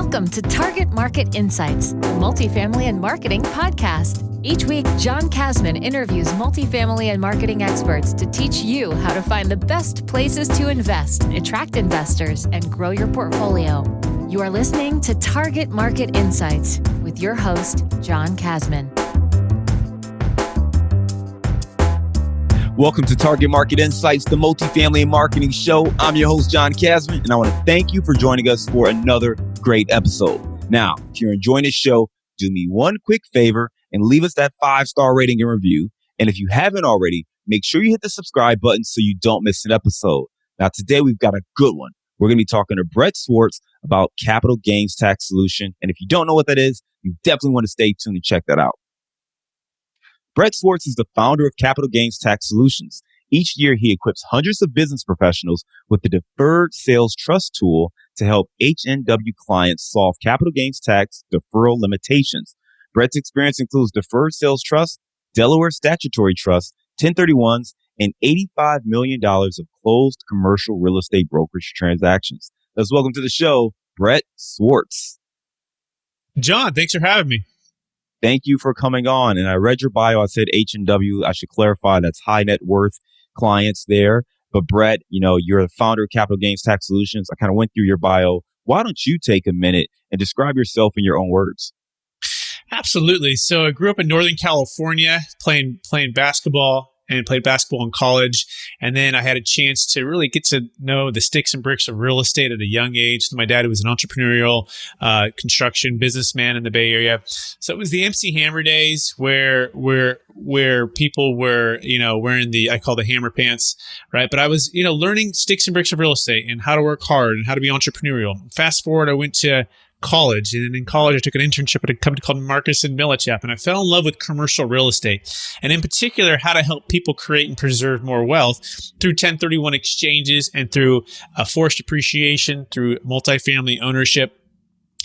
Welcome to Target Market Insights, the Multifamily and Marketing podcast. Each week, John Kasman interviews multifamily and marketing experts to teach you how to find the best places to invest, attract investors, and grow your portfolio. You are listening to Target Market Insights with your host, John Kasman. Welcome to Target Market Insights, the Multifamily and Marketing Show. I'm your host, John Kasman, and I want to thank you for joining us for another great episode. Now, if you're enjoying this show, do me one quick favor and leave us that 5-star rating and review. And if you haven't already, make sure you hit the subscribe button so you don't miss an episode. Now, today we've got a good one. We're going to be talking to Brett Swartz about capital gains tax solution. And if you don't know what that is, you definitely want to stay tuned and check that out. Brett Swartz is the founder of Capital Gains Tax Solutions. Each year, he equips hundreds of business professionals with the Deferred Sales Trust tool to help HNW clients solve capital gains tax deferral limitations. Brett's experience includes Deferred Sales Trust, Delaware Statutory Trust, 1031s, and $85 million of closed commercial real estate brokerage transactions. Let's welcome to the show, Brett Swartz. John, thanks for having me. Thank you for coming on. And I read your bio. I said H&W. I should clarify that's high net worth clients there. But Brett, you're the founder of Capital Gains Tax Solutions. I kind of went through your bio. Why don't you take a minute and describe yourself in your own words? Absolutely. So I grew up in Northern California playing basketball and played basketball in college. And then I had a chance to really get to know the sticks and bricks of real estate at a young age. My dad was an entrepreneurial construction businessman in the Bay Area. So it was the MC Hammer days where people were, wearing I call the hammer pants, right? But I was, learning sticks and bricks of real estate and how to work hard and how to be entrepreneurial. Fast forward, I went to college. And in college, I took an internship at a company called Marcus & Millichap, and I fell in love with commercial real estate, and in particular, how to help people create and preserve more wealth through 1031 exchanges and through forced appreciation, through multifamily ownership.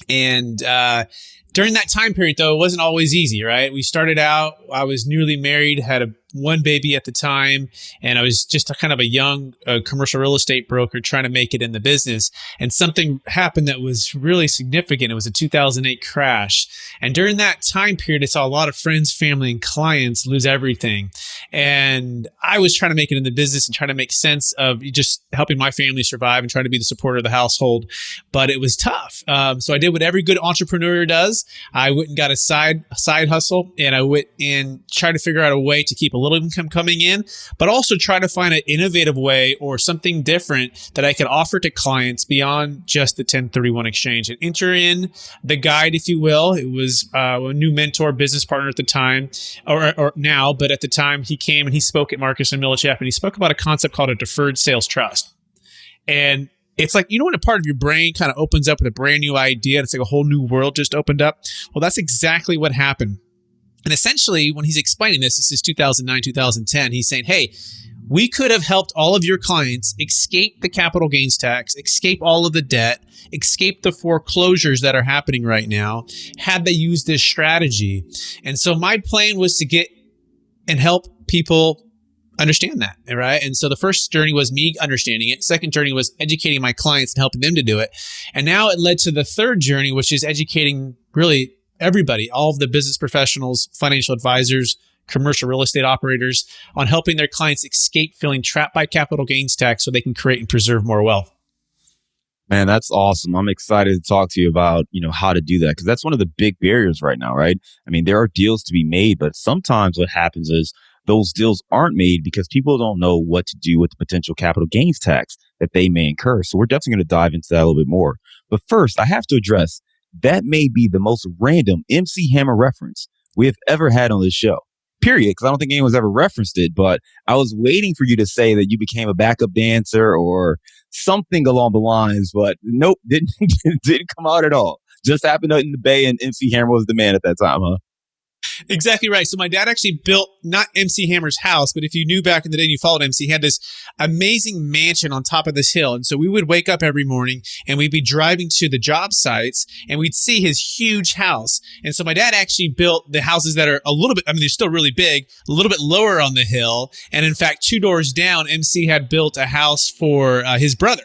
And during that time period, though, it wasn't always easy, right? We started out, I was newly married, had one baby at the time, and I was just a kind of a young commercial real estate broker trying to make it in the business. And something happened that was really significant. It was a 2008 crash. And during that time period, I saw a lot of friends, family, and clients lose everything. And I was trying to make it in the business and trying to make sense of just helping my family survive and trying to be the supporter of the household. But it was tough. So I did what every good entrepreneur does. I went and got a side hustle, and I went and tried to figure out a way to keep a little income coming in, but also try to find an innovative way or something different that I could offer to clients beyond just the 1031 exchange, and enter in the guide, if you will. It was a new mentor, business partner at the time, or now, but at the time he came and he spoke at Marcus & Millichap, and he spoke about a concept called a deferred sales trust. And it's like, when a part of your brain kind of opens up with a brand new idea, and it's like a whole new world just opened up. Well, that's exactly what happened. And essentially, when he's explaining this is 2009, 2010, he's saying, hey, we could have helped all of your clients escape the capital gains tax, escape all of the debt, escape the foreclosures that are happening right now, had they used this strategy. And so my plan was to get and help people understand that, right? And so the first journey was me understanding it. Second journey was educating my clients and helping them to do it. And now it led to the third journey, which is educating really everybody, all of the business professionals, financial advisors, commercial real estate operators, on helping their clients escape feeling trapped by capital gains tax so they can create and preserve more wealth. Man, that's awesome. I'm excited to talk to you about, how to do that, because that's one of the big barriers right now, right? I mean, there are deals to be made, but sometimes what happens is those deals aren't made because people don't know what to do with the potential capital gains tax that they may incur. So we're definitely going to dive into that a little bit more. But first, I have to address that may be the most random MC Hammer reference we have ever had on this show, period. Because I don't think anyone's ever referenced it, but I was waiting for you to say that you became a backup dancer or something along the lines, but nope, didn't come out at all. Just happened in the Bay, and MC Hammer was the man at that time, huh? Exactly right. So my dad actually built not MC Hammer's house, but if you knew back in the day and you followed MC, he had this amazing mansion on top of this hill. And so we would wake up every morning and we'd be driving to the job sites and we'd see his huge house. And so my dad actually built the houses that are a little bit, I mean, they're still really big, a little bit lower on the hill. And in fact, 2 doors down, MC had built a house for his brother.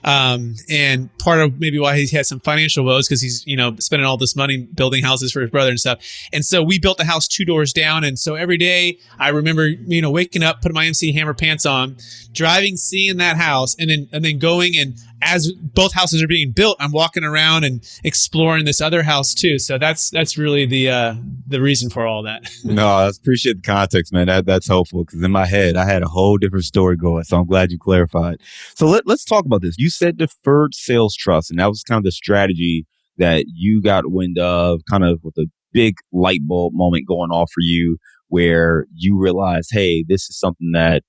And part of maybe why he had some financial woes because he's, spending all this money building houses for his brother and stuff. And so we built a house 2 doors down. And so every day I remember, waking up, putting my MC Hammer pants on, driving, seeing that house, and then going, and as both houses are being built, I'm walking around and exploring this other house too. So that's really the reason for all that. No, I appreciate the context, man. That's helpful because in my head, I had a whole different story going. So I'm glad you clarified. So let's talk about this. You said deferred sales trust, and that was kind of the strategy that you got wind of, kind of with a big light bulb moment going off for you where you realized, hey, this is something that,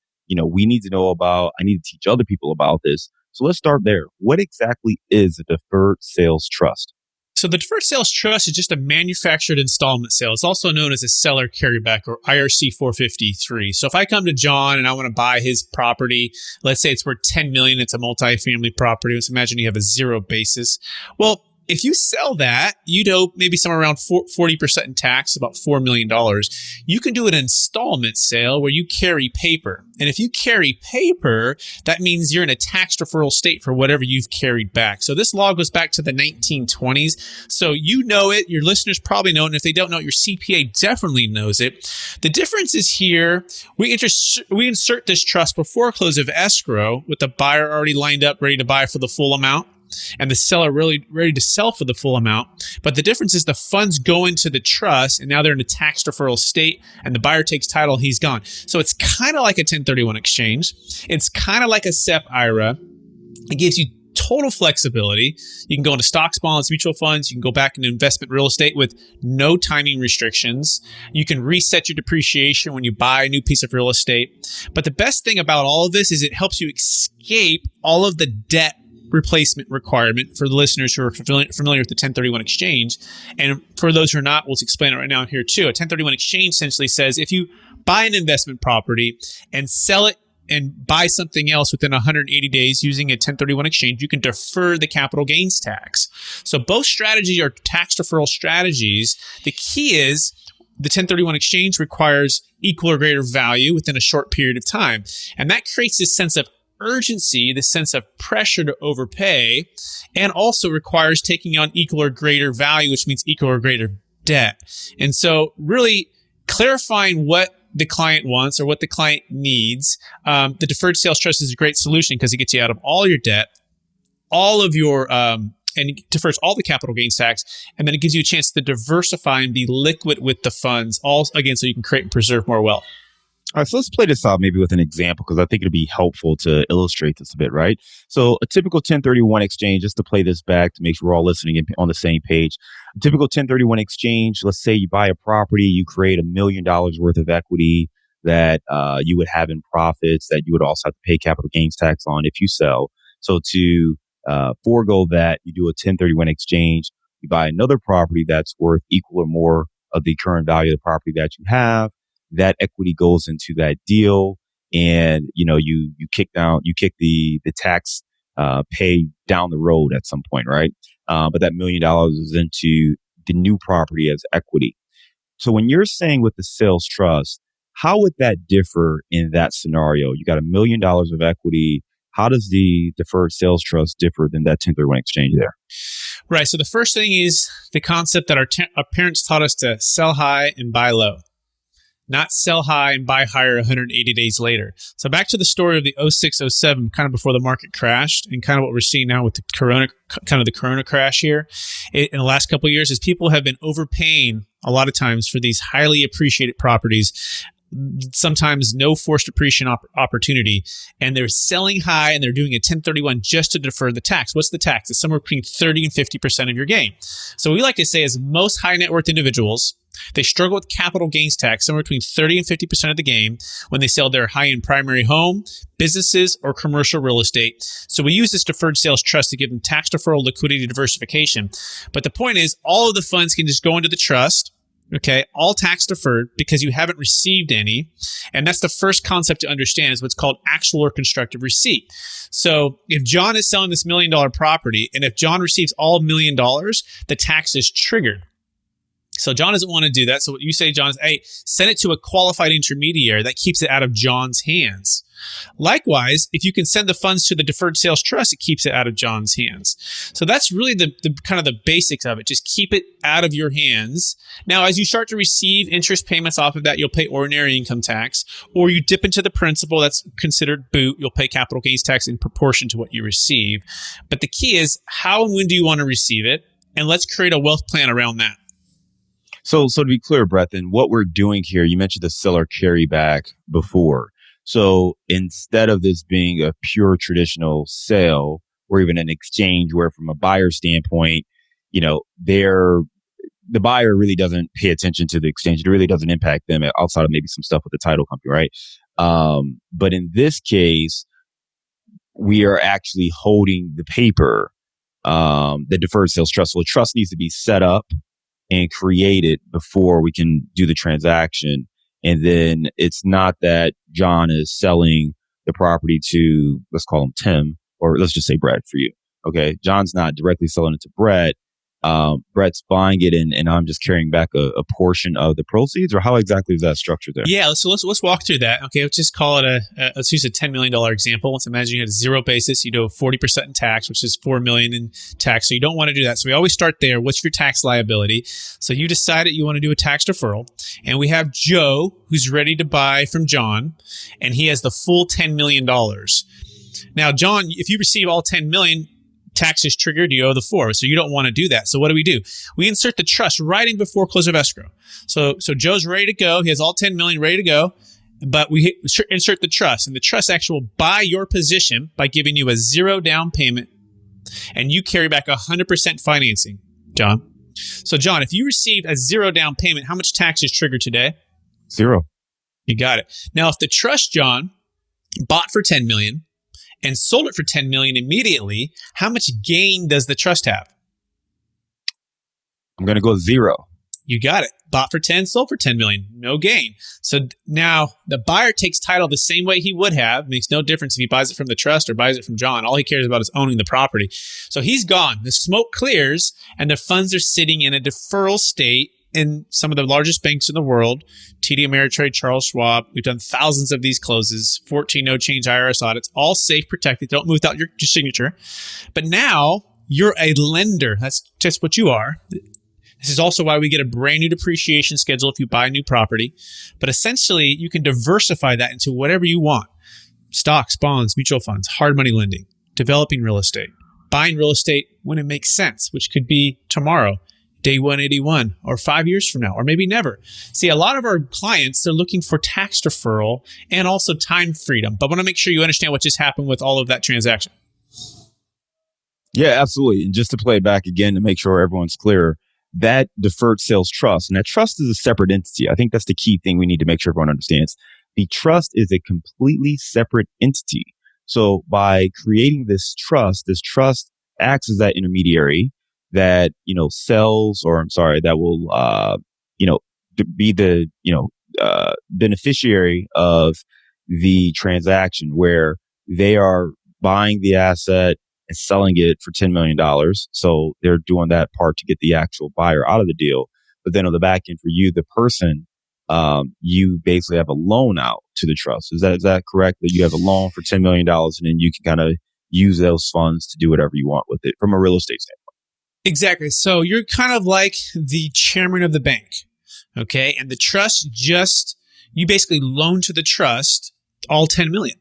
we need to know about. I need to teach other people about this. So let's start there. What exactly is a deferred sales trust? So the deferred sales trust is just a manufactured installment sale. It's also known as a seller carryback or IRC 453. So if I come to John and I want to buy his property, let's say it's worth $10 million, it's a multifamily property. Let's imagine you have a zero basis. Well, if you sell that, you'd owe maybe somewhere around 40% in tax, about $4 million. You can do an installment sale where you carry paper. And if you carry paper, that means you're in a tax deferral state for whatever you've carried back. So this law goes back to the 1920s. So you know it. Your listeners probably know it. And if they don't know it, your CPA definitely knows it. The difference is here, we insert this trust before close of escrow with the buyer already lined up, ready to buy for the full amount, and the seller really ready to sell for the full amount. But the difference is the funds go into the trust, and now they're in a tax deferral state, and the buyer takes title, he's gone. So it's kind of like a 1031 exchange. It's kind of like a SEP IRA. It gives you total flexibility. You can go into stocks, bonds, mutual funds. You can go back into investment real estate with no timing restrictions. You can reset your depreciation when you buy a new piece of real estate. But the best thing about all of this is it helps you escape all of the debt replacement requirement for the listeners who are familiar with the 1031 exchange. And for those who are not, we'll explain it right now here too. A 1031 exchange essentially says if you buy an investment property and sell it and buy something else within 180 days using a 1031 exchange, you can defer the capital gains tax. So both strategies are tax deferral strategies. The key is the 1031 exchange requires equal or greater value within a short period of time. And that creates this sense of urgency, the sense of pressure to overpay, and also requires taking on equal or greater value, which means equal or greater debt. And so really clarifying what the client wants or what the client needs, the deferred sales trust is a great solution because it gets you out of all your debt, all of your, and it defers all the capital gains tax, and then it gives you a chance to diversify and be liquid with the funds, all again, so you can create and preserve more wealth. All right, so let's play this out maybe with an example because I think it'd be helpful to illustrate this a bit, right? So a typical 1031 exchange, just to play this back to make sure we're all listening on the same page. A typical 1031 exchange, let's say you buy a property, you create $1 million worth of equity that you would have in profits that you would also have to pay capital gains tax on if you sell. So to forego that, you do a 1031 exchange, you buy another property that's worth equal or more of the current value of the property that you have. That equity goes into that deal, and you kick the tax pay down the road at some point, right? But that $1 million is into the new property as equity. So when you're saying with the sales trust, how would that differ in that scenario? You got $1 million of equity. How does the deferred sales trust differ than that 1031 exchange there? Right. So the first thing is the concept that our parents taught us to sell high and buy low. Not sell high and buy higher 180 days later. So back to the story of the 06-07, kind of before the market crashed, and kind of what we're seeing now with the corona crash here in the last couple of years is people have been overpaying a lot of times for these highly appreciated properties, sometimes no forced appreciation opportunity, and they're selling high and they're doing a 1031 just to defer the tax. What's the tax? It's somewhere between 30 and 50% of your gain. So we like to say as most high net worth individuals, they struggle with capital gains tax somewhere between 30 and 50% of the gain when they sell their high-end primary home, businesses, or commercial real estate. So we use this deferred sales trust to give them tax deferral, liquidity, diversification. But the point is all of the funds can just go into the trust, okay, all tax deferred because you haven't received any. And that's the first concept to understand is what's called actual or constructive receipt. So if John is selling this $1 million property and if John receives all $1 million, the tax is triggered. So John doesn't want to do that. So what you say, John, is, hey, send it to a qualified intermediary that keeps it out of John's hands. Likewise, if you can send the funds to the deferred sales trust, it keeps it out of John's hands. So that's really the kind of the basics of it. Just keep it out of your hands. Now, as you start to receive interest payments off of that, you'll pay ordinary income tax, or you dip into the principal, that's considered boot. You'll pay capital gains tax in proportion to what you receive. But the key is, how and when do you want to receive it? And let's create a wealth plan around that. So to be clear, Brett, then what we're doing here, you mentioned the seller carryback before. So instead of this being a pure traditional sale or even an exchange where from a buyer standpoint, the buyer really doesn't pay attention to the exchange. It really doesn't impact them outside of maybe some stuff with the title company, right? But in this case, we are actually holding the paper, the deferred sales trust. So a trust needs to be set up and created before we can do the transaction. And then it's not that John is selling the property to, let's call him Tim, or let's just say Brett for you. Okay. John's not directly selling it to Brett. Brett's buying it and I'm just carrying back a portion of the proceeds, or how exactly is that structured there? Yeah, so let's walk through that. Okay, let's just call it let's use a $10 million example. Let's imagine you had a zero basis. You do 40% in tax, which is $4 million in tax. So you don't want to do that. So we always start there. What's your tax liability? So you decided you want to do a tax deferral, and we have Joe who's ready to buy from John, and he has the full $10 million. Now, John, if you receive all $10 million, tax is triggered, you owe the 4. So you don't want to do that. So what do? We insert the trust right in before close of escrow. So Joe's ready to go. He has all 10 million ready to go, but we insert the trust, and the trust actually will buy your position by giving you a 0 down payment, and you carry back 100% financing, John. So John, if you received a 0 down payment, how much tax is triggered today? 0. You got it. Now, if the trust, John, bought for 10 million, and sold it for 10 million immediately, how much gain does the trust have? I'm going to go 0. You got it. Bought for 10, sold for 10 million. No gain. So now the buyer takes title the same way he would have. Makes no difference if he buys it from the trust or buys it from John. All he cares about is owning the property. So he's gone. The smoke clears and the funds are sitting in a deferral state in some of the largest banks in the world, TD Ameritrade, Charles Schwab. We've done thousands of these closes, 14 no-change IRS audits, all safe, protected. Don't move without your signature. But now you're a lender. That's just what you are. This is also why we get a brand new depreciation schedule if you buy a new property. But essentially, you can diversify that into whatever you want. Stocks, bonds, mutual funds, hard money lending, developing real estate, buying real estate when it makes sense, which could be tomorrow, day 181, or 5 years from now, or maybe never. See, a lot of our clients, they're looking for tax deferral and also time freedom, but want to make sure you understand what just happened with all of that transaction. Yeah, absolutely. And just to play it back again to make sure everyone's clear, that deferred sales trust, and that trust is a separate entity. I think that's the key thing we need to make sure everyone understands. The trust is a completely separate entity. So by creating this trust acts as that intermediary that, sells, or that will, be the, beneficiary of the transaction, where they are buying the asset and selling it for $10 million. So they're doing that part to get the actual buyer out of the deal. But then on the back end for you, the person, you basically have a loan out to the trust. Is that correct? That you have a loan for $10 million and then you can kind of use those funds to do whatever you want with it from a real estate standpoint. Exactly. So you're kind of like the chairman of the bank. Okay. And the trust you basically loan to the trust all 10 million.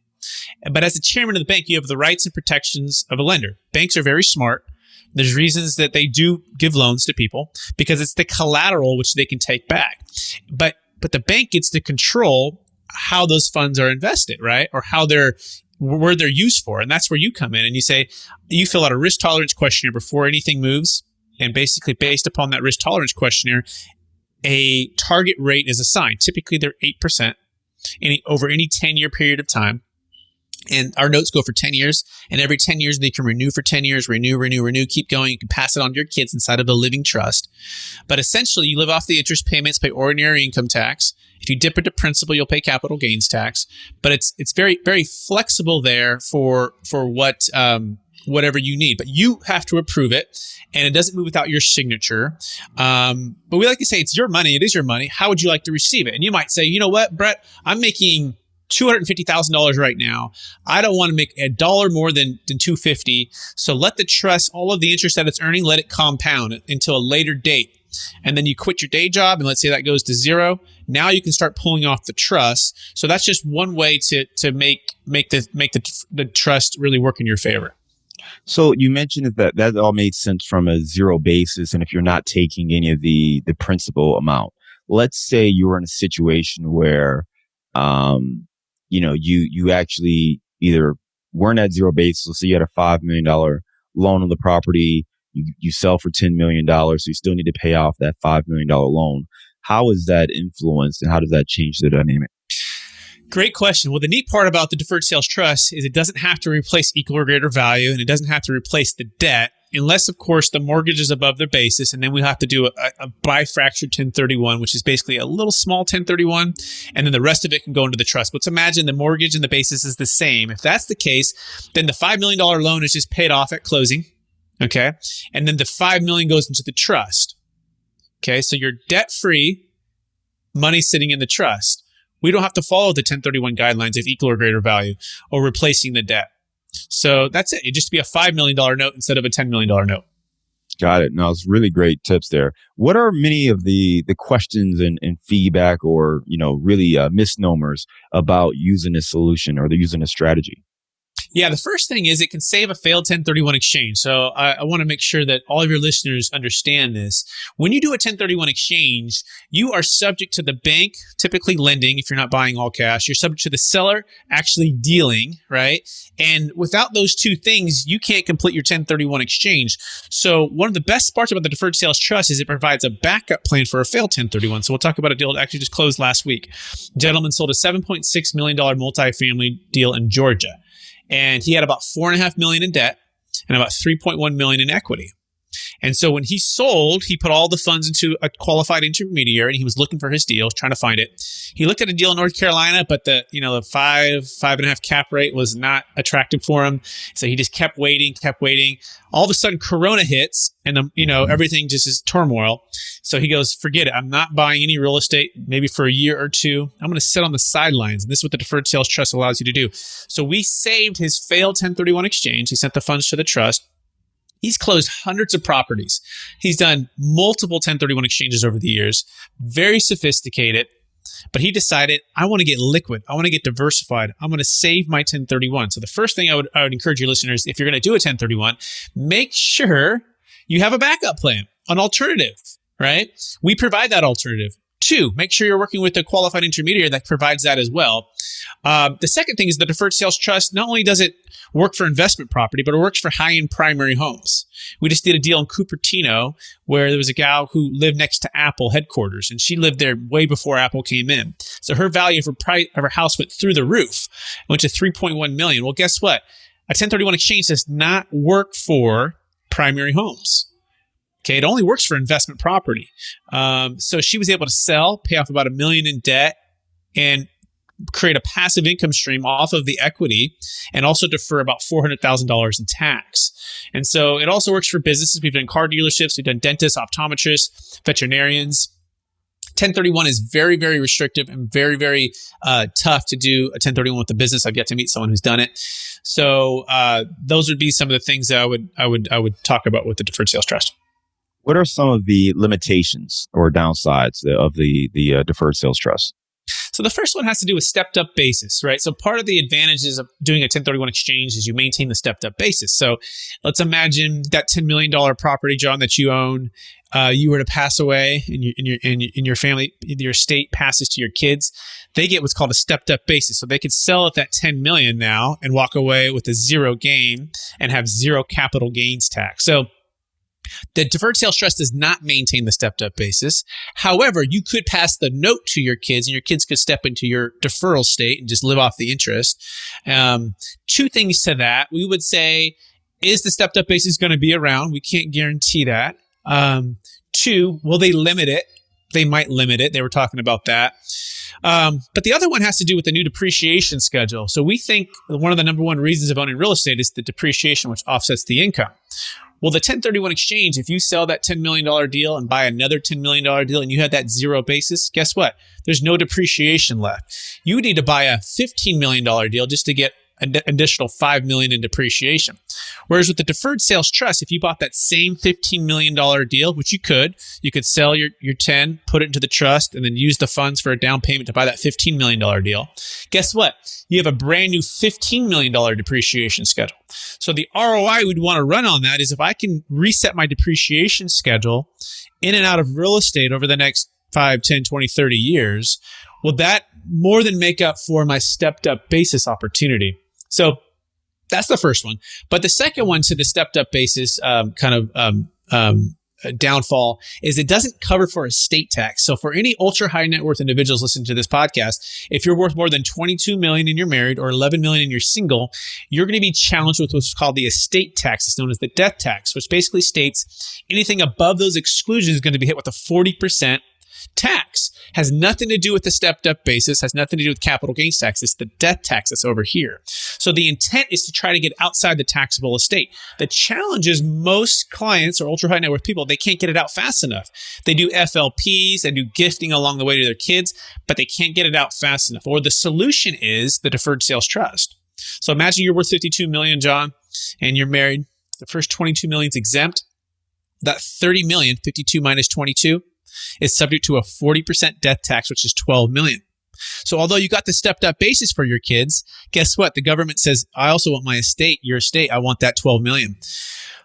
But as the chairman of the bank, you have the rights and protections of a lender. Banks are very smart. There's reasons that they do give loans to people because it's the collateral which they can take back. But the bank gets to control how those funds are invested, right? Or where they're used for. And that's where you come in and you say, you fill out a risk tolerance questionnaire before anything moves. And basically based upon that risk tolerance questionnaire, a target rate is assigned. Typically they're 8% over any 10-year period of time. And our notes go for 10 years, and every 10 years they can renew for 10 years, renew, keep going. You can pass it on to your kids inside of a living trust. But essentially, you live off the interest payments, pay ordinary income tax. If you dip into principal, you'll pay capital gains tax. But it's very, very flexible there for whatever you need. But you have to approve it, and it doesn't move without your signature. But we like to say it's your money. It is your money. How would you like to receive it? And you might say, you know what, Brett, I'm making $250,000 right now. I don't want to make a dollar more than $250. So let the trust, all of the interest that it's earning, let it compound until a later date. And then you quit your day job, and let's say that goes to zero. Now you can start pulling off the trust. So that's just one way to make the trust really work in your favor. So you mentioned that all made sense from a zero basis, and if you're not taking any of the principal amount. Let's say you were in a situation where you actually either weren't at zero basis, so you had a $5 million loan on the property, you sell for $10 million, so you still need to pay off that $5 million loan. How is that influenced, and how does that change the dynamic? Great question. Well, the neat part about the deferred sales trust is it doesn't have to replace equal or greater value, and it doesn't have to replace the debt, unless, of course, the mortgage is above their basis. And then we have to do a bifractured 1031, which is basically a little small 1031. And then the rest of it can go into the trust. But let's imagine the mortgage and the basis is the same. If that's the case, then the $5 million loan is just paid off at closing. Okay. And then the $5 million goes into the trust. Okay. So you're debt free, money sitting in the trust. We don't have to follow the 1031 guidelines of equal or greater value or replacing the debt. So that's it. It just be a $5 million note instead of a $10 million note. Got it. No, it's really great tips there. What are many of the questions and feedback or, really misnomers about using a solution or using a strategy? Yeah, the first thing is it can save a failed 1031 exchange. So I want to make sure that all of your listeners understand this. When you do a 1031 exchange, you are subject to the bank typically lending if you're not buying all cash. You're subject to the seller actually dealing, right? And without those two things, you can't complete your 1031 exchange. So one of the best parts about the deferred sales trust is it provides a backup plan for a failed 1031. So we'll talk about a deal that actually just closed last week. A gentleman sold a $7.6 million multifamily deal in Georgia. And he had about $4.5 million in debt and about $3.1 million in equity. And so when he sold, he put all the funds into a qualified intermediary, and he was looking for his deal, trying to find it. He looked at a deal in North Carolina, but the 5.5 cap rate was not attractive for him. So he just kept waiting. All of a sudden, Corona hits, and everything just is turmoil. So he goes, forget it. I'm not buying any real estate, maybe for a year or two. I'm going to sit on the sidelines. And this is what the deferred sales trust allows you to do. So we saved his failed 1031 exchange. He sent the funds to the trust. He's closed hundreds of properties. He's done multiple 1031 exchanges over the years, very sophisticated, but he decided, I want to get liquid. I want to get diversified. I'm going to save my 1031. So the first thing I would encourage your listeners, if you're going to do a 1031, make sure you have a backup plan, an alternative, right? We provide that alternative. 2, make sure you're working with a qualified intermediary that provides that as well. The second thing is the deferred sales trust. Not only does it work for investment property, but it works for high-end primary homes. We just did a deal in Cupertino where there was a gal who lived next to Apple headquarters, and she lived there way before Apple came in. So her value of her house went through the roof, went to $3.1 million. Well, guess what? A 1031 exchange does not work for primary homes. Okay, it only works for investment property. So she was able to sell, pay off about $1 million in debt, and create a passive income stream off of the equity, and also defer about $400,000 in tax. And so it also works for businesses. We've done car dealerships, we've done dentists, optometrists, veterinarians. 1031 is very, very restrictive and very, very tough to do a 1031 with a business. I've yet to meet someone who's done it. So those would be some of the things that I would talk about with the deferred sales trust. What are some of the limitations or downsides of the deferred sales trust? So the first one has to do with stepped up basis, right? So part of the advantages of doing a 1031 exchange is you maintain the stepped up basis. So let's imagine that $10 million property, John, that you own, you were to pass away and your family, your estate passes to your kids. They get what's called a stepped up basis. So they could sell at that 10 million now and walk away with a zero gain and have zero capital gains tax. So the deferred sales trust does not maintain the stepped up basis. However, you could pass the note to your kids, and your kids could step into your deferral state and just live off the interest. 2 things to that. We would say, is the stepped up basis going to be around? We can't guarantee that. 2, will they limit it? They might limit it. They were talking about that. But the other one has to do with the new depreciation schedule. So we think one of the number one reasons of owning real estate is the depreciation, which offsets the income. Well, the 1031 exchange, if you sell that $10 million deal and buy another $10 million deal and you have that zero basis, guess what? There's no depreciation left. You need to buy a $15 million deal just to get an additional $5 million in depreciation. Whereas with the deferred sales trust, if you bought that same $15 million deal, which you could sell your 10, put it into the trust, and then use the funds for a down payment to buy that $15 million deal. Guess what? You have a brand new $15 million depreciation schedule. So the ROI we'd want to run on that is if I can reset my depreciation schedule in and out of real estate over the next 5, 10, 20, 30 years, will that more than make up for my stepped up basis opportunity? So that's the first one. But the second one to the stepped up basis downfall is it doesn't cover for estate tax. So for any ultra high net worth individuals listening to this podcast, if you're worth more than 22 million and you're married or 11 million and you're single, you're going to be challenged with what's called the estate tax. It's known as the death tax, which basically states anything above those exclusions is going to be hit with a 40% tax. Has nothing to do with the stepped up basis, has nothing to do with capital gains tax. It's the death tax that's over here. So the intent is to try to get outside the taxable estate. The challenge is most clients or ultra high net worth people, they can't get it out fast enough. They do FLPs, they do gifting along the way to their kids, but they can't get it out fast enough. Or the solution is the deferred sales trust. So imagine you're worth 52 million, John, and you're married. The first 22 million is exempt. That 30 million, 52 minus 22, is subject to a 40% death tax, which is 12 million. So although you got the stepped up basis for your kids, guess what? The government says, I also want my estate, your estate, I want that 12 million.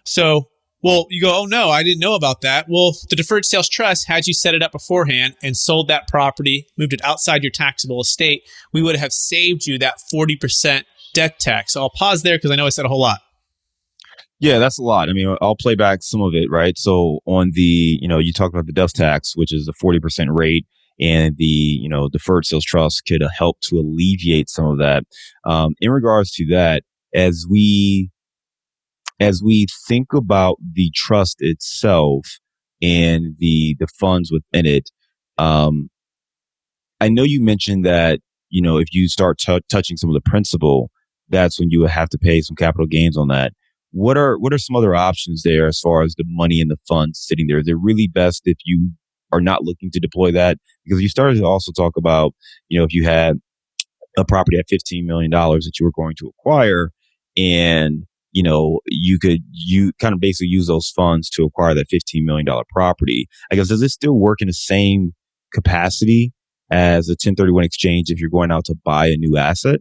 So, well, you go, oh no, I didn't know about that. Well, the deferred sales trust, had you set it up beforehand and sold that property, moved it outside your taxable estate, we would have saved you that 40% death tax. So I'll pause there because I know I said a whole lot. Yeah, that's a lot. I mean, I'll play back some of it, right? So on the, you talked about the death tax, which is a 40% rate, and the, deferred sales trust could help to alleviate some of that. In regards to that, as we think about the trust itself and the funds within it, I know you mentioned that, if you start touching some of the principal, that's when you would have to pay some capital gains on that. What are some other options there as far as the money in the funds sitting there? Is it really best if you are not looking to deploy that? Because you started to also talk about, if you had a property at $15 million that you were going to acquire, and you kind of basically use those funds to acquire that $15 million property. I guess, does it still work in the same capacity as a 1031 exchange if you're going out to buy a new asset?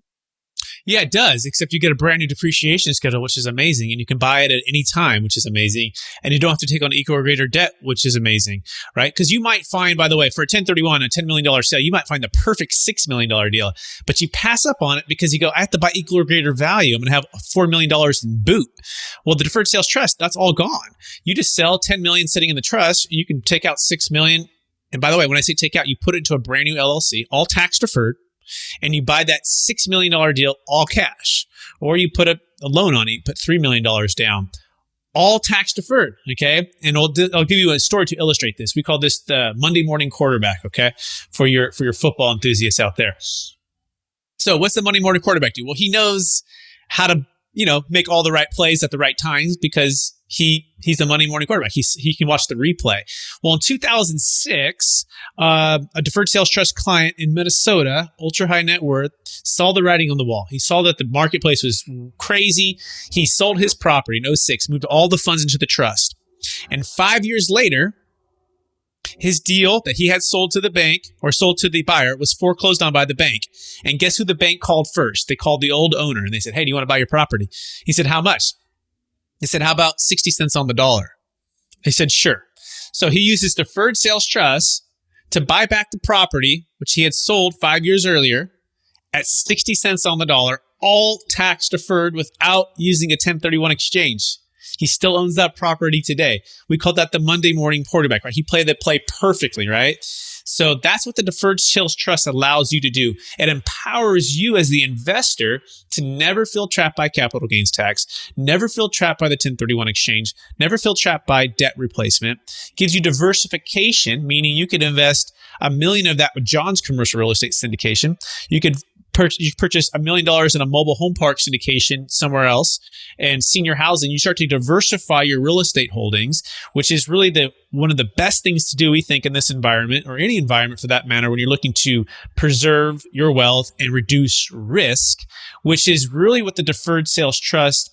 Yeah, it does, except you get a brand new depreciation schedule, which is amazing. And you can buy it at any time, which is amazing. And you don't have to take on equal or greater debt, which is amazing, right? Because you might find, by the way, for a 1031, a $10 million sale, you might find the perfect $6 million deal, but you pass up on it because you go, I have to buy equal or greater value. I'm going to have $4 million in boot. Well, the deferred sales trust, that's all gone. You just sell $10 million sitting in the trust. You can take out $6 million. And by the way, when I say take out, you put it into a brand new LLC, all tax deferred. And you buy that $6 million deal all cash, or you put a loan on it, you put $3 million down, all tax deferred. Okay. And I'll give you a story to illustrate this. We call this the Monday morning quarterback. Okay. For your football enthusiasts out there. So what's the Monday morning quarterback do? Well, he knows how to, make all the right plays at the right times because he's the Monday morning quarterback. He can watch the replay. Well, in 2006, a deferred sales trust client in Minnesota, ultra high net worth, saw the writing on the wall. He saw that the marketplace was crazy. He sold his property in 2006, moved all the funds into the trust. And 5 years later, his deal that he had sold to the bank or sold to the buyer was foreclosed on by the bank. And guess who the bank called first? They called the old owner and they said, hey, do you want to buy your property? He said, how much? He said, how about 60 cents on the dollar? He said, sure. So he used his deferred sales trust to buy back the property, which he had sold 5 years earlier at 60 cents on the dollar, all tax deferred without using a 1031 exchange. He still owns that property today. We call that the Monday morning quarterback, right? He played that play perfectly, right? So that's what the deferred sales trust allows you to do. It empowers you as the investor to never feel trapped by capital gains tax, never feel trapped by the 1031 exchange, never feel trapped by debt replacement. Gives you diversification, meaning you could invest $1 million of that with John's commercial real estate syndication. You could you purchase $1 million in a mobile home park syndication somewhere else and senior housing, you start to diversify your real estate holdings, which is really one of the best things to do, we think, in this environment, or any environment for that matter, when you're looking to preserve your wealth and reduce risk, which is really what the deferred sales trust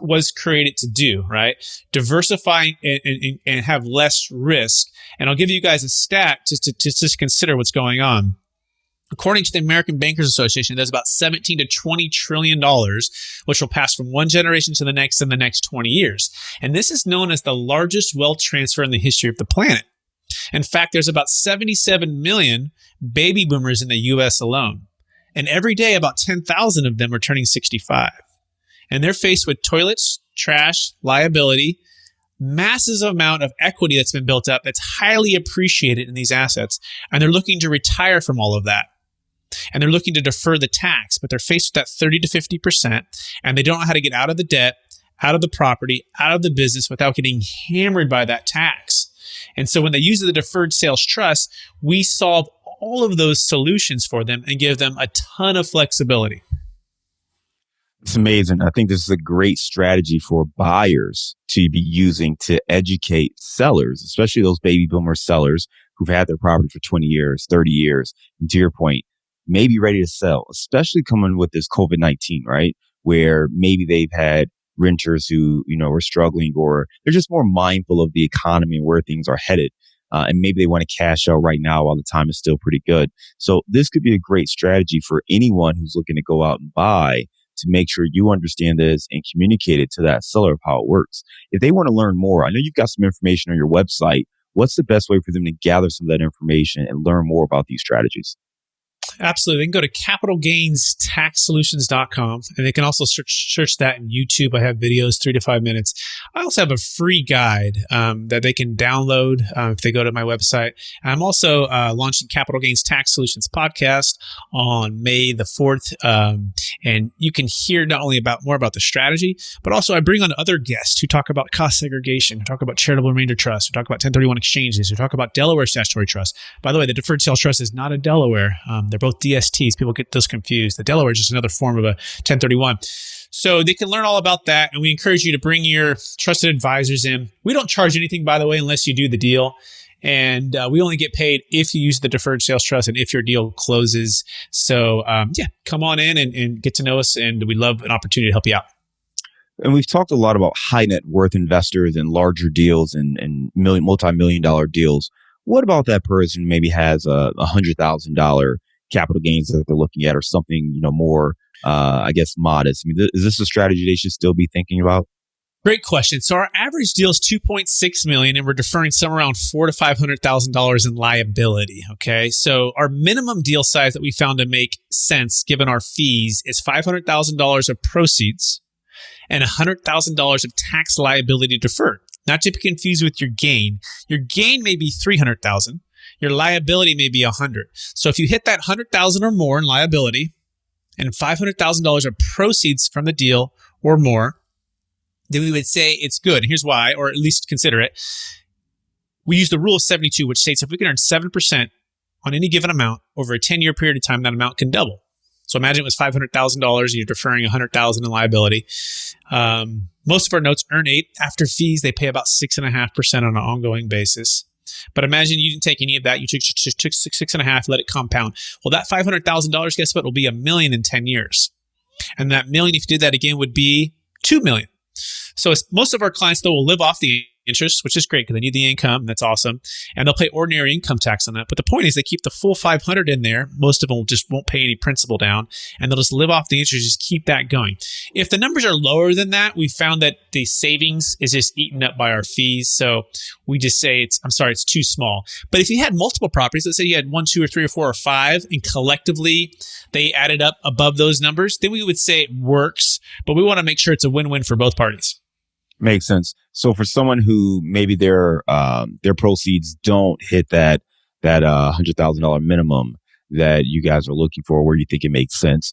was created to do, right? Diversify and have less risk. And I'll give you guys a stat just to consider what's going on. According to the American Bankers Association, there's about $17 to $20 trillion, which will pass from one generation to the next in the next 20 years. And this is known as the largest wealth transfer in the history of the planet. In fact, there's about 77 million baby boomers in the U.S. alone. And every day, about 10,000 of them are turning 65. And they're faced with toilets, trash, liability, massive amount of equity that's been built up that's highly appreciated in these assets. And they're looking to retire from all of that. And they're looking to defer the tax, but they're faced with that 30 to 50%, and they don't know how to get out of the debt, out of the property, out of the business without getting hammered by that tax. And so when they use the deferred sales trust, we solve all of those solutions for them and give them a ton of flexibility. It's amazing. I think this is a great strategy for buyers to be using to educate sellers, especially those baby boomer sellers who've had their property for 20 years, 30 years. And to your point, maybe ready to sell, especially coming with this COVID-19, right? Where maybe they've had renters who, were struggling, or they're just more mindful of the economy and where things are headed. And maybe they want to cash out right now while the time is still pretty good. So this could be a great strategy for anyone who's looking to go out and buy, to make sure you understand this and communicate it to that seller of how it works. If they want to learn more, I know you've got some information on your website. What's the best way for them to gather some of that information and learn more about these strategies? Absolutely. They can go to capitalgainstaxsolutions.com, and they can also search that in YouTube. I have videos, 3 to 5 minutes. I also have a free guide that they can download if they go to my website. I'm also launching Capital Gains Tax Solutions podcast on May the 4th. And you can hear not only more about the strategy, but also I bring on other guests who talk about cost segregation, who talk about charitable remainder trust, who talk about 1031 exchanges, who talk about Delaware statutory trust. By the way, the deferred sales trust is not a Delaware. They're both DSTs. People get those confused. The Delaware is just another form of a 1031. So they can learn all about that. And we encourage you to bring your trusted advisors in. We don't charge anything, by the way, unless you do the deal. And we only get paid if you use the deferred sales trust and if your deal closes. So come on in and get to know us. And we'd love an opportunity to help you out. And we've talked a lot about high net worth investors and larger deals and multi-million dollar deals. What about that person who maybe has a $100,000 capital gains that they're looking at, or something, more, modest? I mean, is this a strategy they should still be thinking about? Great question. So our average deal is $2.6 million, and we're deferring somewhere around $400,000 to $500,000 in liability. Okay. So our minimum deal size that we found to make sense given our fees is $500,000 of proceeds and $100,000 of tax liability deferred. Not to be confused with your gain. Your gain may be $300,000. Your liability may be $100,000. So if you hit that $100,000 or more in liability and $500,000 of proceeds from the deal or more, then we would say it's good. And here's why, or at least consider it. We use the rule of 72, which states if we can earn 7% on any given amount over a 10-year period of time, that amount can double. So imagine it was $500,000 and you're deferring $100,000 in liability. Most of our notes earn 8%. After fees, they pay about 6.5% on an ongoing basis. But imagine you didn't take any of that. You took 6.5%, let it compound. Well, that $500,000, guess what? Will be $1 million in 10 years. And that $1 million, if you did that again, would be $2 million. So most of our clients, though, will live off the interest, which is great because they need the income. That's awesome. And they'll pay ordinary income tax on that. But the point is they keep the full $500 in there. Most of them just won't pay any principal down, and they'll just live off the interest, just keep that going. If the numbers are lower than that, we found that the savings is just eaten up by our fees. So we just say it's too small. But if you had multiple properties, let's say you had 1, 2, or 3, or 4, or 5, and collectively they added up above those numbers, then we would say it works. But we want to make sure it's a win-win for both parties. Makes sense. So for someone who maybe their proceeds don't hit that $100,000 minimum that you guys are looking for, where you think it makes sense,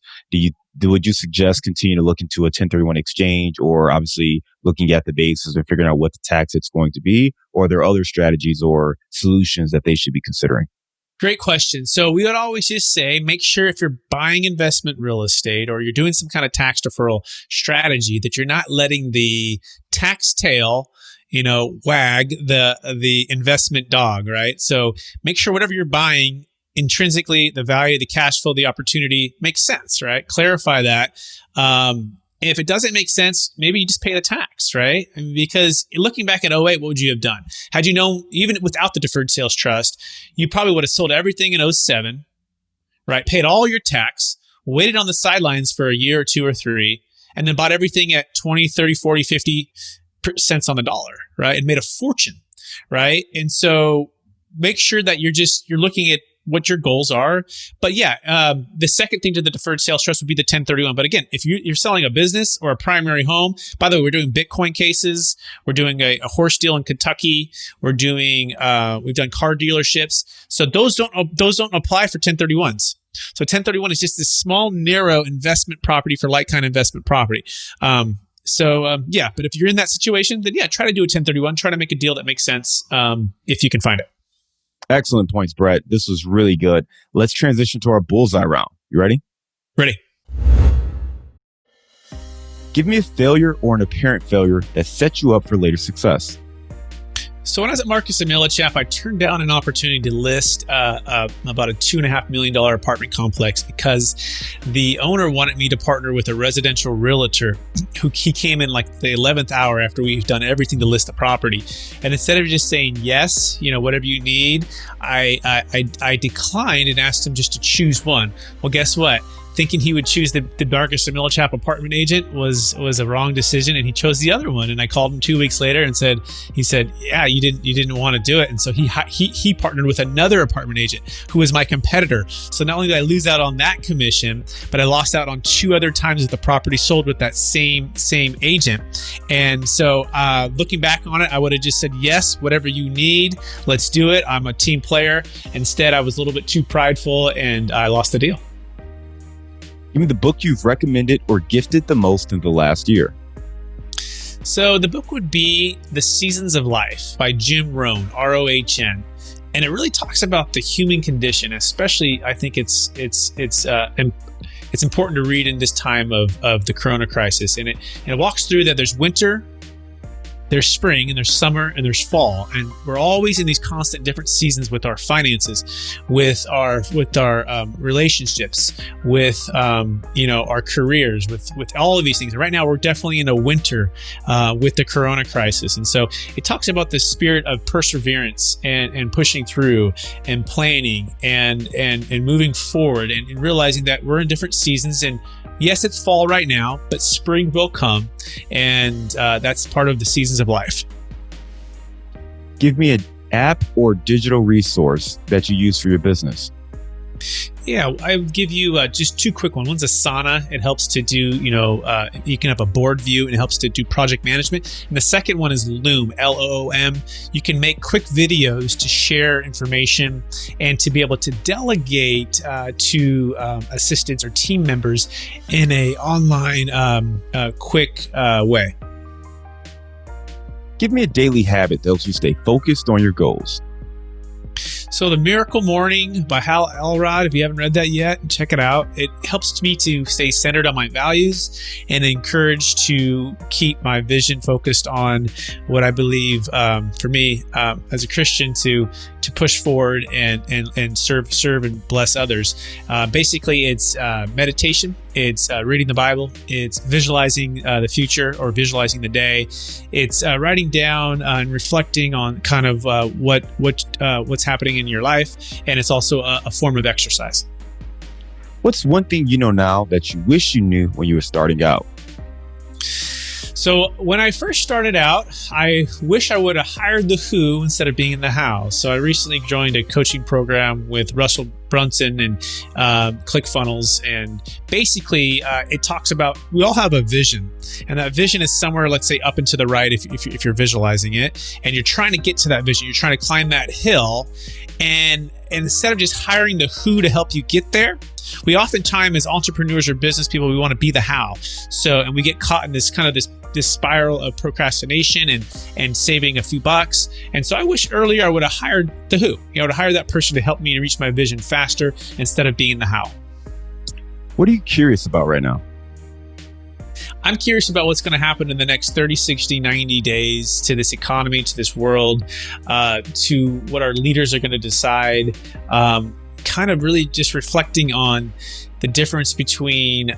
would you suggest continue to look into a 1031 exchange, or obviously looking at the basis and figuring out what the tax it's going to be, or are there other strategies or solutions that they should be considering? Great question. So we would always just say, make sure if you're buying investment real estate or you're doing some kind of tax deferral strategy that you're not letting the tax tail, wag the investment dog, right? So make sure whatever you're buying, intrinsically, the value, the cash flow, the opportunity makes sense, right? Clarify that. If it doesn't make sense, maybe you just pay the tax, right? Because looking back at '08, what would you have done? Had you known, even without the deferred sales trust, you probably would have sold everything in '07, right? Paid all your tax, waited on the sidelines for a year or two or three, and then bought everything at 20, 30, 40, 50 cents on the dollar, right? And made a fortune, right? And so make sure that you're looking at what your goals are. But the second thing to the deferred sales trust would be the 1031. But again, if you're selling a business or a primary home, by the way, we're doing Bitcoin cases. We're doing a horse deal in Kentucky. We're doing, we've done car dealerships. So those don't apply for 1031s. So 1031 is just this small, narrow investment property for like kind investment property. But if you're in that situation, then try to do a 1031, try to make a deal that makes sense, if you can find it. Excellent points, Brett. This was really good. Let's transition to our bullseye round. You ready? Ready. Give me a failure or an apparent failure that set you up for later success. So when I was at Marcus and Millichap, I turned down an opportunity to list about a $2.5 million apartment complex because the owner wanted me to partner with a residential realtor he came in like the 11th hour after we've done everything to list the property. And instead of just saying, yes, whatever you need, I declined and asked him just to choose one. Well, guess what? Thinking he would choose the Marcus and Millichap apartment agent was a wrong decision, and he chose the other one. And I called him 2 weeks later and he said, yeah, you didn't want to do it. And so he partnered with another apartment agent who was my competitor. So not only did I lose out on that commission, but I lost out on 2 other times that the property sold with that same agent. And so looking back on it, I would have just said, yes, whatever you need, let's do it. I'm a team player. Instead, I was a little bit too prideful and I lost the deal. Give me the book you've recommended or gifted the most in the last year. So the book would be The Seasons of Life by Jim Rohn, R-O-H-N. And it really talks about the human condition, especially I think it's important to read in this time of the Corona crisis. And it walks through that there's winter, there's spring, and there's summer, and there's fall, and we're always in these constant different seasons with our finances, with our relationships, with our careers, with all of these things. Right now, we're definitely in a winter with the Corona crisis, and so it talks about the spirit of perseverance and pushing through and planning and moving forward and realizing that we're in different seasons. And yes, it's fall right now, but spring will come, and that's part of the seasons of life. Give me an app or digital resource that you use for your business. Yeah, I would give you just 2 quick ones. One's Asana. It helps to do, you can have a board view and it helps to do project management. And the second one is Loom, L-O-O-M. You can make quick videos to share information and to be able to delegate to assistants or team members in a online, quick way. Give me a daily habit that helps you stay focused on your goals. So The Miracle Morning by Hal Elrod, if you haven't read that yet, check it out. It helps me to stay centered on my values and encouraged to keep my vision focused on what I believe, for me, as a Christian, to push forward and serve and bless others. Basically, it's meditation. It's reading the Bible. It's visualizing the future or visualizing the day. It's writing down and reflecting on kind of what's happening in your life. And it's also a form of exercise. What's one thing you know now that you wish you knew when you were starting out? So when I first started out, I wish I would have hired the who instead of being in the how. So I recently joined a coaching program with Russell Brunson and ClickFunnels. And basically, it talks about, we all have a vision. And that vision is somewhere, let's say, up and to the right if you're visualizing it. And you're trying to get to that vision. You're trying to climb that hill. And instead of just hiring the who to help you get there, we oftentimes as entrepreneurs or business people, we want to be the how. So, and we get caught in this kind of this spiral of procrastination and saving a few bucks. And so I wish earlier I would have hired the who, to hire that person to help me reach my vision faster instead of being the how. What are you curious about right now? I'm curious about what's going to happen in the next 30, 60, 90 days to this economy, to this world, to what our leaders are going to decide, kind of really just reflecting on the difference between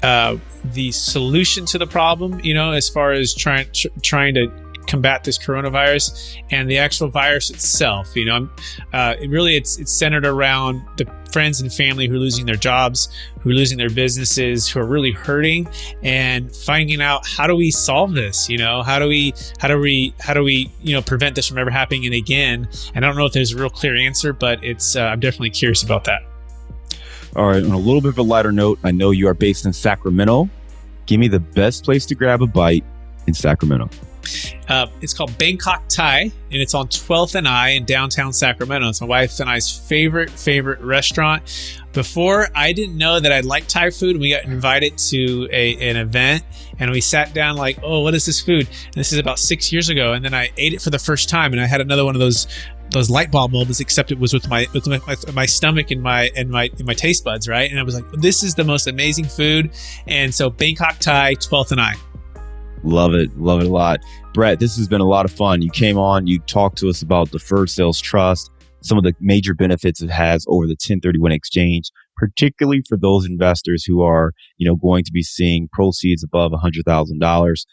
the solution to the problem, as far as trying to combat this coronavirus and the actual virus itself. It's centered around the friends and family who are losing their jobs, who are losing their businesses, who are really hurting, and finding out, how do we solve this? How do we prevent this from ever happening again? And I don't know if there's a real clear answer, but I'm definitely curious about that. All right. On a little bit of a lighter note, I know you are based in Sacramento. Give me the best place to grab a bite in Sacramento. It's called Bangkok Thai, and it's on 12th and I in downtown Sacramento. It's my wife and I's favorite restaurant. Before, I didn't know that I'd like Thai food. We got invited to an event, and we sat down like, oh, what is this food? And this is about 6 years ago. And then I ate it for the first time, and I had another one of those light bulb moments, except it was with my stomach and my taste buds, right? And I was like, this is the most amazing food. And so Bangkok Thai, 12th and I. Love it a lot. Brett, this has been a lot of fun. You came on, you talked to us about deferred sales trust, some of the major benefits it has over the 1031 exchange, particularly for those investors who are, going to be seeing proceeds above $100,000,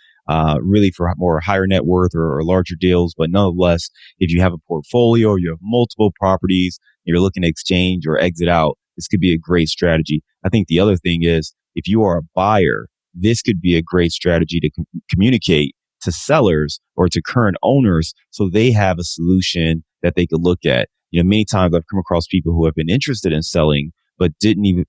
really for more higher net worth or larger deals. But nonetheless, if you have a portfolio or you have multiple properties, you're looking to exchange or exit out, this could be a great strategy. I think the other thing is, if you are a buyer, this could be a great strategy to communicate to sellers or to current owners so they have a solution that they could look at. Many times I've come across people who have been interested in selling, but didn't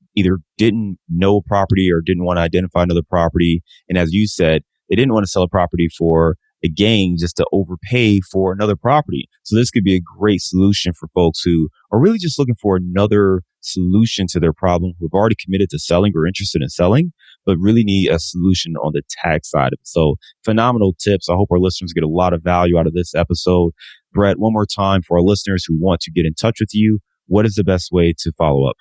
know a property or didn't want to identify another property. And as you said, they didn't want to sell a property for a gain just to overpay for another property. So this could be a great solution for folks who are really just looking for another solution to their problem, who have already committed to selling or interested in selling, but really need a solution on the tax side of it. So phenomenal tips. I hope our listeners get a lot of value out of this episode. Brett, one more time for our listeners who want to get in touch with you, what is the best way to follow up?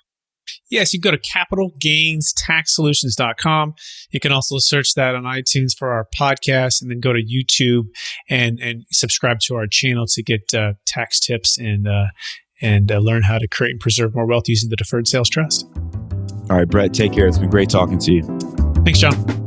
Yes, you go to capitalgainstaxsolutions.com. You can also search that on iTunes for our podcast, and then go to YouTube and subscribe to our channel to get tax tips and learn how to create and preserve more wealth using the deferred sales trust. All right, Brett, take care. It's been great talking to you. Thanks, John.